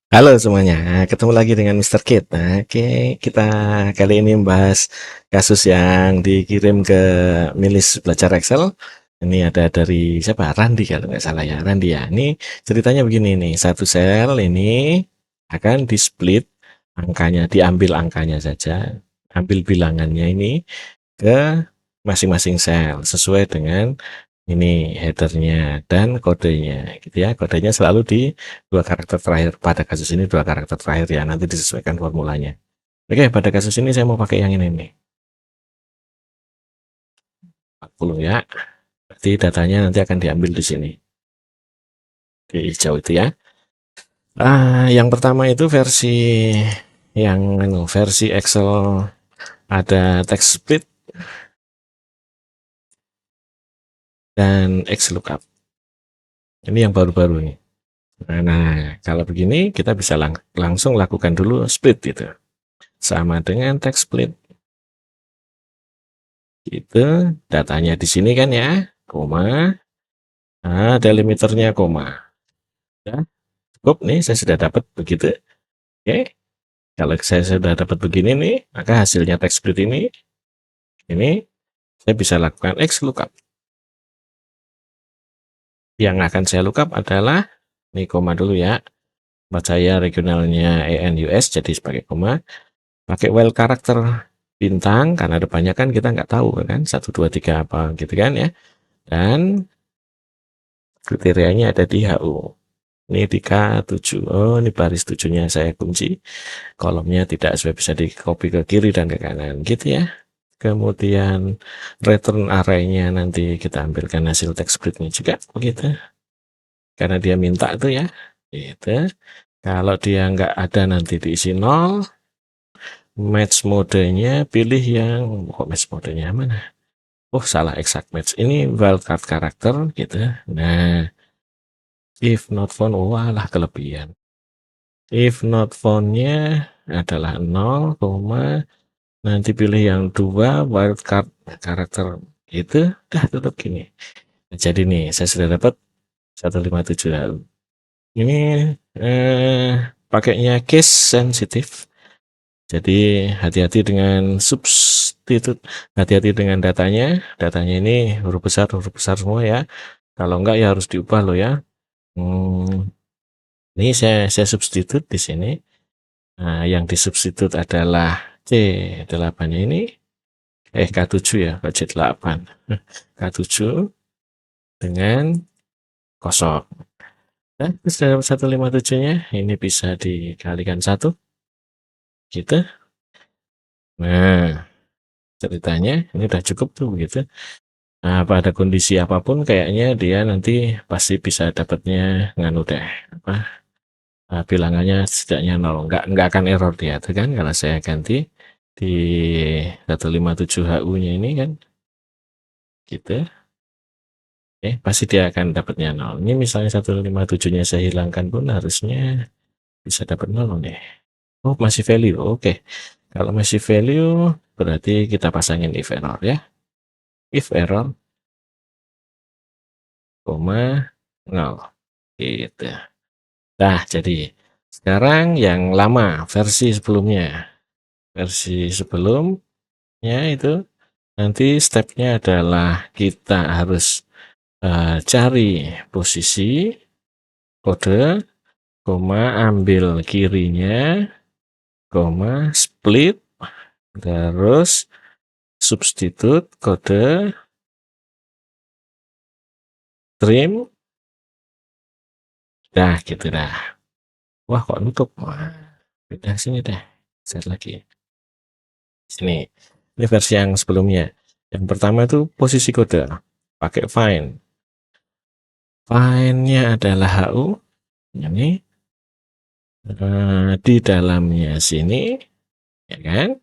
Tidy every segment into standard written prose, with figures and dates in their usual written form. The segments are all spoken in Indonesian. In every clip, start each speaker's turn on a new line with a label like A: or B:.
A: Halo semuanya, ketemu lagi dengan Mister Kit. Nah, oke, kita kali ini membahas kasus yang dikirim ke Milis Belajar Excel. Ini ada dari siapa? Randi kalau nggak salah ya, Randi ya. Ini ceritanya begini nih, satu sel ini akan di split angkanya, diambil angkanya saja, ambil bilangannya ini ke masing-masing sel sesuai dengan ini headernya dan kodenya gitu ya. Kodenya selalu di dua karakter terakhir. Pada kasus ini dua karakter terakhir ya, nanti disesuaikan formulanya. Oke, pada kasus ini saya mau pakai yang ini nih, 40 ya. Berarti datanya nanti akan diambil di sini, di hijau itu ya. Yang pertama itu versi Excel ada text split dan X lookup. Ini yang baru-baru nih. Nah, kalau begini kita bisa langsung lakukan dulu split gitu. Sama dengan text split. Itu datanya di sini kan ya, koma. Nah, delimiternya koma. Ya, cukup nih, saya sudah dapat begitu. Oke, kalau saya sudah dapat begini nih, maka hasilnya text split ini saya bisa lakukan X lookup. Yang akan saya lookup adalah, ini koma dulu ya, buat saya regionalnya ENUS, jadi sebagai koma. Pakai while karakter bintang, karena depannya kan kita nggak tahu kan, 1, 2, 3 apa gitu kan ya. Dan kriterianya ada di HU. Ini di K7. Oh, ini baris 7-nya saya kunci. Kolomnya tidak supaya bisa di copy ke kiri dan ke kanan gitu ya. Kemudian return array-nya nanti kita ambilkan hasil text splitnya juga begitu. Karena dia minta itu ya. Gitu. Kalau dia nggak ada nanti diisi 0. Match modenya pilih yang kok match modenya mana? Oh, salah exact match. Ini wildcard karakter gitu. Nah, if not found, walah kelebihan. If not found-nya adalah 0, nanti pilih yang 2 wildcard karakter itu, dah tutup gini. Jadi nih, saya sudah dapat 157 lalu. Ini pakainya case sensitif. Jadi hati-hati dengan substitute, hati-hati dengan datanya. Datanya ini huruf besar semua ya. Kalau enggak ya harus diubah loh ya. Ini saya substitute di sini. Nah, yang disubstitut adalah C8-nya ini, K7 ya, ke C8. K7 dengan kosong. Nah, sudah dapat 157-nya, ini bisa dikalikan 1, gitu. Nah, ceritanya ini udah cukup tuh begitu. Nah, pada kondisi apapun kayaknya dia nanti pasti bisa dapatnya nganu deh, apa, bilangannya setidaknya 0, nggak akan error dia tuh kan kalau saya ganti di 157 HU-nya ini kan gitu. Pasti dia akan dapatnya 0. Ini misalnya 157-nya saya hilangkan pun harusnya bisa dapat 0 nih. Oh, masih value. Oke. Kalau masih value berarti kita pasangin if error ya. If error, koma 0 gitu. Nah, jadi sekarang yang lama versi sebelumnya. Versi sebelumnya itu nanti stepnya adalah kita harus cari posisi kode, koma ambil kirinya, koma split, terus substitute kode trim, dah gitu dah. Wah, kok nutup? Wah, beda sini deh. Set lagi. Sini. Ini versi yang sebelumnya. Yang pertama itu posisi kode. Pakai find. Find-nya adalah HU. Ini. Di dalamnya sini. Ya kan?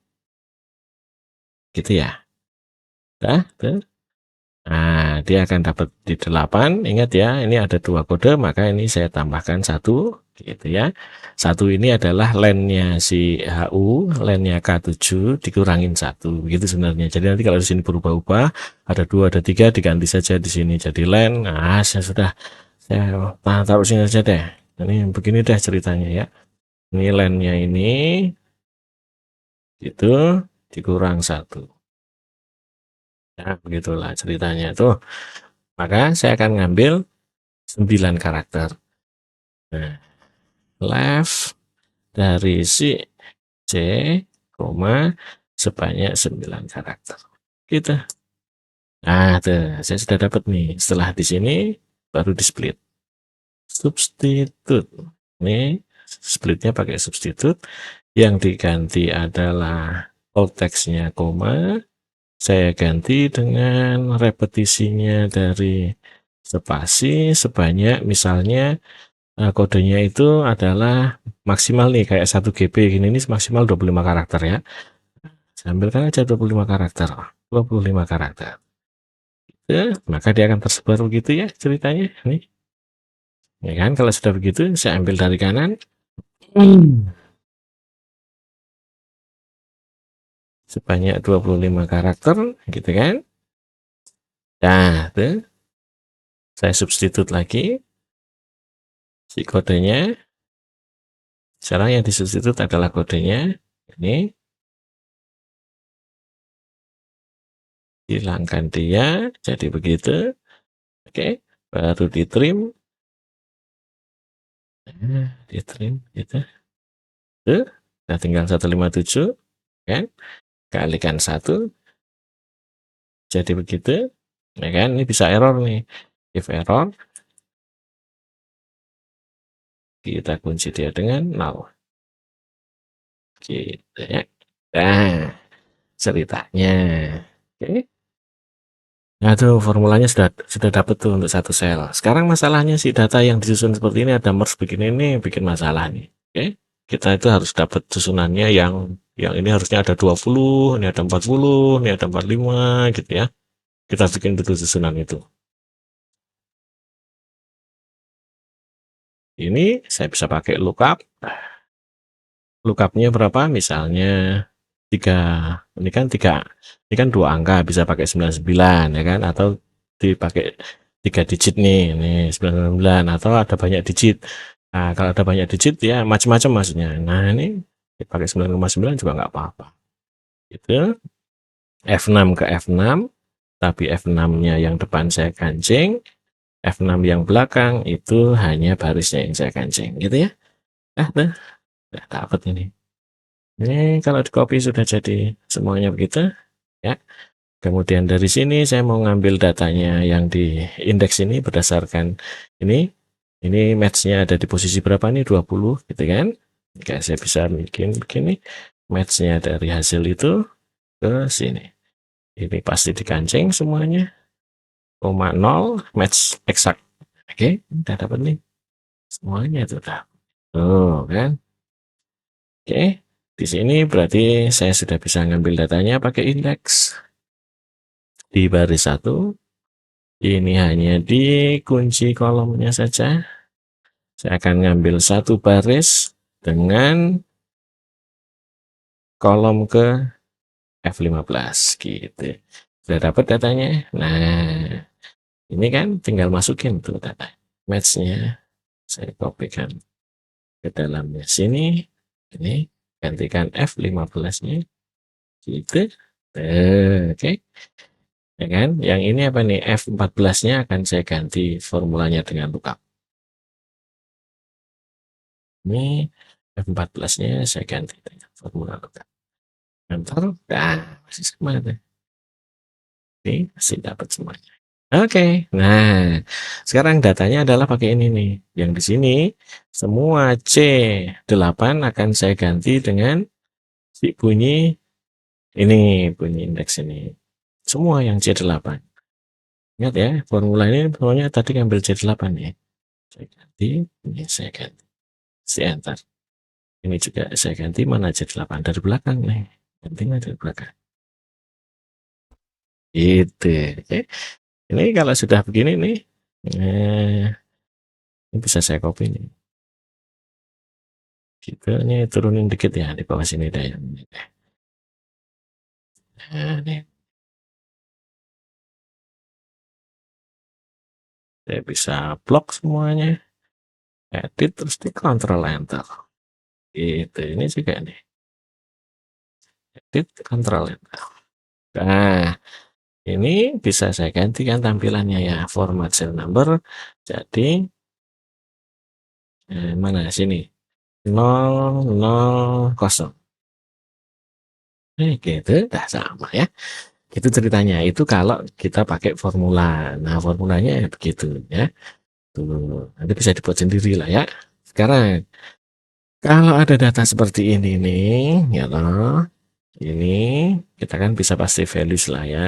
A: Gitu ya. Dah, tuh. Nah, dia akan dapat di 8. Ingat ya, ini ada 2 kode, maka ini saya tambahkan 1, gitu ya. 1 ini adalah len-nya si HU, len-nya K7 dikurangin 1, begitu sebenarnya. Jadi nanti kalau di sini berubah-ubah, ada 2, ada 3, diganti saja di sini jadi len. Nah, saya taruh sini saja deh. Ini begini deh ceritanya ya. Ini len-nya ini itu dikurang 1. Nah, begitulah ceritanya tuh. Maka saya akan ngambil 9 karakter. Nah, left dari si C, sebanyak 9 karakter. Gitu. Nah, tuh, saya sudah dapat nih. Setelah di sini baru di split. Substitute. Ini splitnya pakai substitute. Yang diganti adalah alt text-nya koma. Saya ganti dengan repetisinya dari spasi sebanyak misalnya kodenya itu adalah maksimal nih kayak 1 GB gini ini maksimal 25 karakter ya. Saya ambilkan aja 25 karakter. 25 karakter. Maka dia akan tersebar begitu ya ceritanya nih. Ya kan kalau sudah begitu saya ambil dari kanan. Sebanyak 25 karakter gitu kan. Nah, tuh. Saya substitut lagi si kodenya. Sekarang yang disubstitut adalah kodenya. Ini hilangkan dia jadi begitu. Oke, baru di trim. Nah, di trim gitu. Tuh, nah tinggal 157 kan. Kalikan 1 jadi begitu. Ya kan, ini bisa error nih. If error kita kunci dia dengan 0. Gitu ya. Nah, ceritanya. Oke. Nah, tuh formulanya sudah dapat tuh untuk satu sel. Sekarang masalahnya si data yang disusun seperti ini ada merge begini nih bikin masalah nih. Oke. Kita itu harus dapat susunannya yang ini harusnya ada 20, ini ada 40, ini ada 45 gitu ya. Kita bikin betul susunan itu. Ini saya bisa pakai lookup. Lookupnya berapa? Misalnya 3. Ini kan 3. Ini kan 2 angka bisa pakai 99 ya kan atau dipakai 3 digit nih. Ini 99 atau ada banyak digit. Nah, kalau ada banyak digit ya macam-macam maksudnya. Nah, ini dipakai 9,9 juga nggak apa-apa. Itu F6 ke F6 tapi F6-nya yang depan saya kancing, F6 yang belakang itu hanya barisnya yang saya kancing gitu ya. Nah, tuh, udah dapat ini. Ini kalau di copy sudah jadi semuanya begitu ya. Kemudian dari sini saya mau ngambil datanya yang di indeks ini berdasarkan ini. Ini match-nya ada di posisi berapa nih? 20 gitu kan. Oke, saya bisa bikin begini. Match-nya dari hasil itu ke sini. Ini pasti dikancing semuanya. 0, match eksak. Oke, udah dapat nih. Semuanya itu udah. Tuh kan. Oke, di sini berarti saya sudah bisa ngambil datanya pakai indeks. Di baris 1, ini hanya di kunci kolomnya saja. Saya akan ngambil 1 baris dengan kolom ke F15 gitu. Sudah dapat datanya. Nah, ini kan tinggal masukin tuh data. Match-nya saya kopikan ke dalamnya sini. Ini gantikan F15-nya gitu. Oke. Ya kan? Yang ini apa nih? F14-nya akan saya ganti formulanya dengan lookup. Ini F14-nya saya ganti dengan formula lookup. Enter. Nah, masih sama tuh. Ini masih dapat semuanya. Oke. Nah, sekarang datanya adalah pakai ini nih. Yang di sini semua C8 akan saya ganti dengan si bunyi ini, bunyi indeks ini. Semua yang C8. Ingat ya, formula ini semuanya tadi ngambil C8 ya. Saya ganti, ini saya ganti. Si enter. Ini juga saya ganti mana C8 dari belakang nih. Gantinya dari belakang. Itu. Oke. Ini kalau sudah begini nih, ini bisa saya copy nih. Gitu, ini turunin dikit ya di bawah sini deh. Nah, nih. Saya bisa blok semuanya. Edit terus di Ctrl Enter. Gitu, ini juga nih. Edit, Ctrl Enter. Nah, ini bisa saya gantikan tampilannya ya, format cell number. Jadi, mana sini? 000. Gitu, dah sama ya. Itu ceritanya. Itu kalau kita pakai formula. Nah, formulanya ya begitu ya. Tuh, nanti bisa dibuat sendiri lah ya. Sekarang, kalau ada data seperti ini nih, ya toh, ini kita kan bisa pasti values lah ya.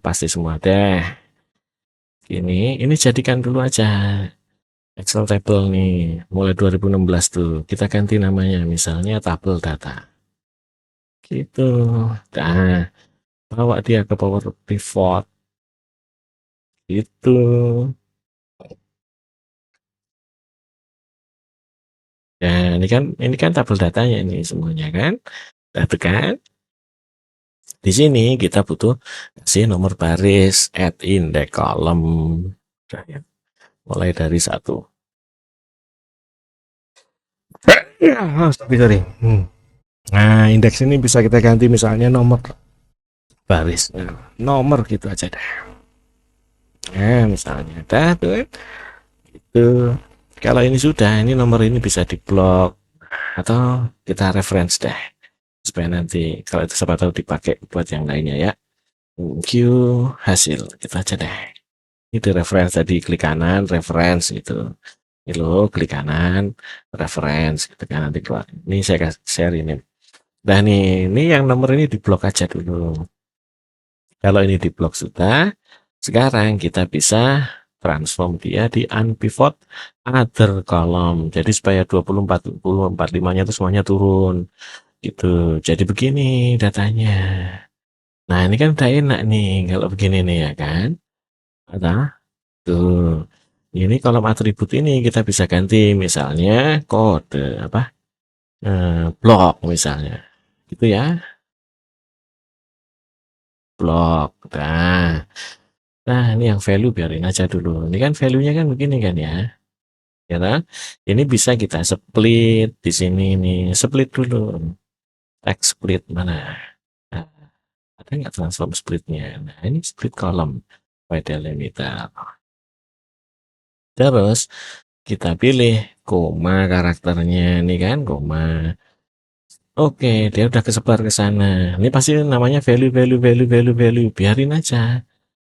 A: Pasti semua deh. Ini jadikan dulu aja Excel table nih. Mulai 2016 tuh. Kita ganti namanya, misalnya tabel data. Gitu. Nah, bawa dia ke Power Pivot. Gitu. Nah, ini kan tabel datanya ini semuanya kan. Nah, tuh kan. Di sini kita butuh kasih nomor baris, add index column. Udah ya. Mulai dari satu. Sorry. Nah, indeks ini bisa kita ganti misalnya nomor baris. Nomor gitu aja deh. Nah, misalnya dah tuh kan. Itu. Kalau ini sudah, ini nomor ini bisa diblok atau kita reference deh. Supaya nanti kalau itu siapa tahu dipakai buat yang lainnya ya. Q hasil kita aja deh. Itu reference tadi klik kanan reference itu. Ini lo klik kanan reference gitu kan nanti keluar. Ini saya kasih share ini. Nah ini yang nomor ini diblok aja dulu. Kalau ini diblok sudah, sekarang kita bisa transform dia di unpivot other column. Jadi supaya 24, 45-nya itu semuanya turun. Gitu. Jadi begini datanya. Nah, ini kan udah enak nih kalau begini nih ya kan. Ada tuh. Ini kolom atribut ini kita bisa ganti misalnya kode apa? Blok misalnya. Gitu ya. Blok. Nah, ini yang value biarin aja dulu. Ini kan value-nya kan begini kan ya. Ya kan? Ini bisa kita split di sini nih. Split dulu. Text split mana? Nah, ada nggak transform splitnya? Nah, ini split column by delimiter. Terus kita pilih koma karakternya nih kan, koma. Oke, dia udah kesebar ke sana. Ini pasti namanya value, value, value, value, value. Biarin aja.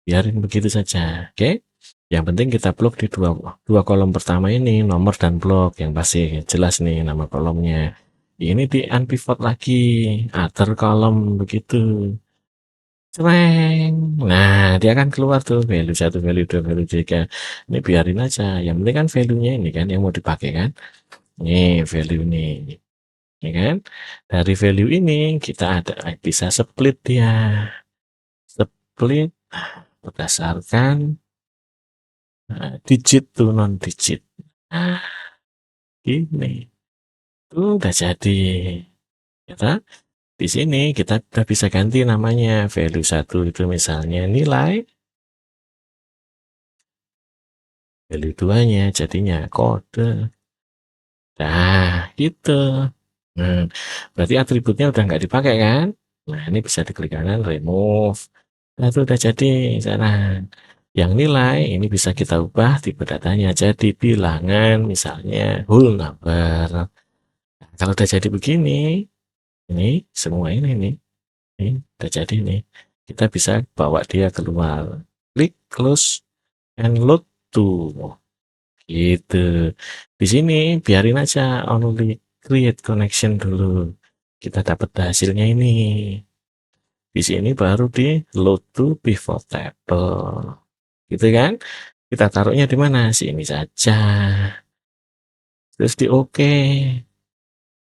A: Biarin begitu saja. Oke. Yang penting kita blok di dua kolom pertama ini, nomor dan blok. Yang pasti jelas nih nama kolomnya. Ini di unpivot lagi. Other kolom begitu. Cereng. Nah, dia akan keluar tuh value 1, value 2, value 3. Ini biarin aja. Yang penting kan value-nya ini kan yang mau dipakai kan. Nih value nih. Ya kan? Dari value ini kita ada bisa split dia. Split berdasarkan digit tuh non digit. Ini tuh udah jadi. Ya, di sini kita udah bisa ganti namanya value 1 itu misalnya nilai, value 2-nya jadinya kode. Nah, gitu. Berarti atributnya udah nggak dipakai kan? Nah, ini bisa diklik kanan, remove. Nah, itu udah jadi sana. Yang nilai ini bisa kita ubah tipe datanya jadi bilangan, misalnya whole number. Nah, kalau udah jadi begini, ini semua ini udah jadi nih. Kita bisa bawa dia keluar. Klik close and load to. Gitu. Di sini biarin aja only create connection dulu. Kita dapat hasilnya ini. Di sini baru di load to pivot table. Gitu kan? Kita taruhnya di mana? Sini saja. Terus di oke.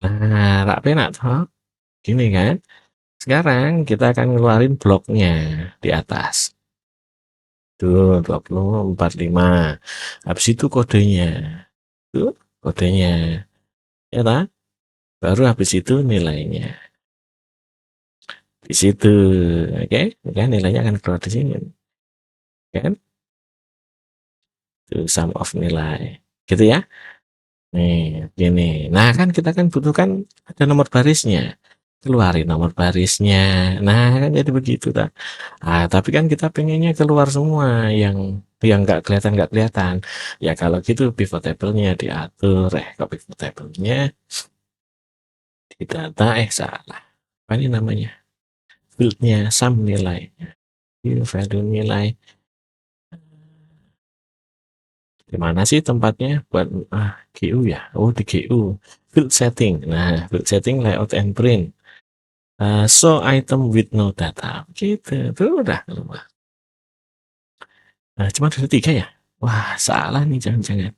A: Nah, rak penak toh. Gini kan? Sekarang kita akan ngeluarin bloknya di atas. Tuh, 2045. Habis itu kodenya. Tuh, kodenya. Ya tak? Baru habis itu nilainya. Di situ. Oke? Kan nilainya akan keluar di sini. Kan? Itu sum of nilai. Gitu ya. Nih, gini. Nah, kan kita kan butuhkan ada nomor barisnya. Keluarin nomor barisnya. Nah, kan jadi begitu tak. Ah, tapi kan kita pengennya keluar semua yang nggak kelihatan. Ya kalau gitu pivot table-nya diatur. Kok pivot table-nya di data salah. Apa ini namanya? Field-nya sum nilai. Value nilai. Di mana sih tempatnya buat GU ya? Oh, di GU. Field setting. Nah, field setting layout and print. Show item with no data. Gitu. Tuh udah keluar. Nah, cuma ada 3 ya? Wah, salah nih jangan-jangan.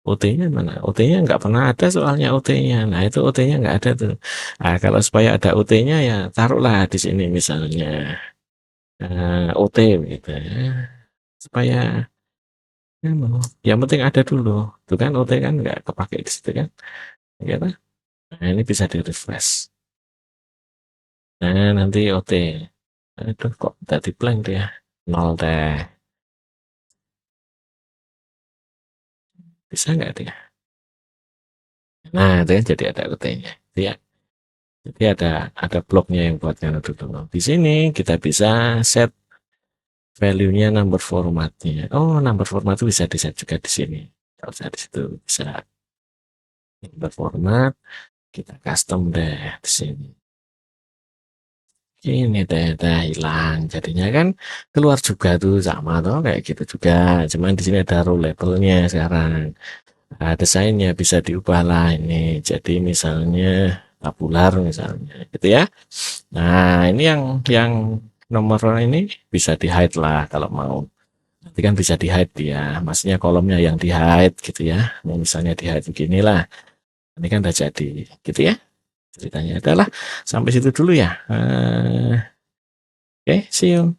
A: OT-nya mana? OT-nya nggak pernah ada soalnya OT-nya. Nah, itu OT-nya nggak ada tuh. Nah, kalau supaya ada OT-nya ya taruhlah di sini misalnya OT gitu ya. Supaya yang penting ada dulu. Tuh kan OT kan nggak kepake di situ kan. Gitu. Nah, ini bisa di-refresh. Nah, nanti OT. Aduh, kok tadi blank dia. 0 deh. Bisa nggak dia? Nah, itu kan jadi ada OT-nya. Ya. Jadi ada bloknya yang buat nyala dulu. Di sini kita bisa set value-nya number formatnya. Oh, number format itu bisa di set juga di sini. Kalau saya di situ bisa number format, kita custom deh di sini. Ini deh hilang. Jadinya kan keluar juga tuh sama tuh kayak gitu juga. Cuman di sini ada row labelnya sekarang. Nah, desainnya bisa diubah lah ini. Jadi misalnya tabular misalnya, gitu ya. Nah, ini yang nomor ini bisa di-hide lah kalau mau. Nanti kan bisa di-hide dia. Maksudnya kolomnya yang di-hide gitu ya. Nah, misalnya di-hide beginilah. Ini kan udah jadi, gitu ya. Ceritanya adalah sampai situ dulu ya. Oke, see you.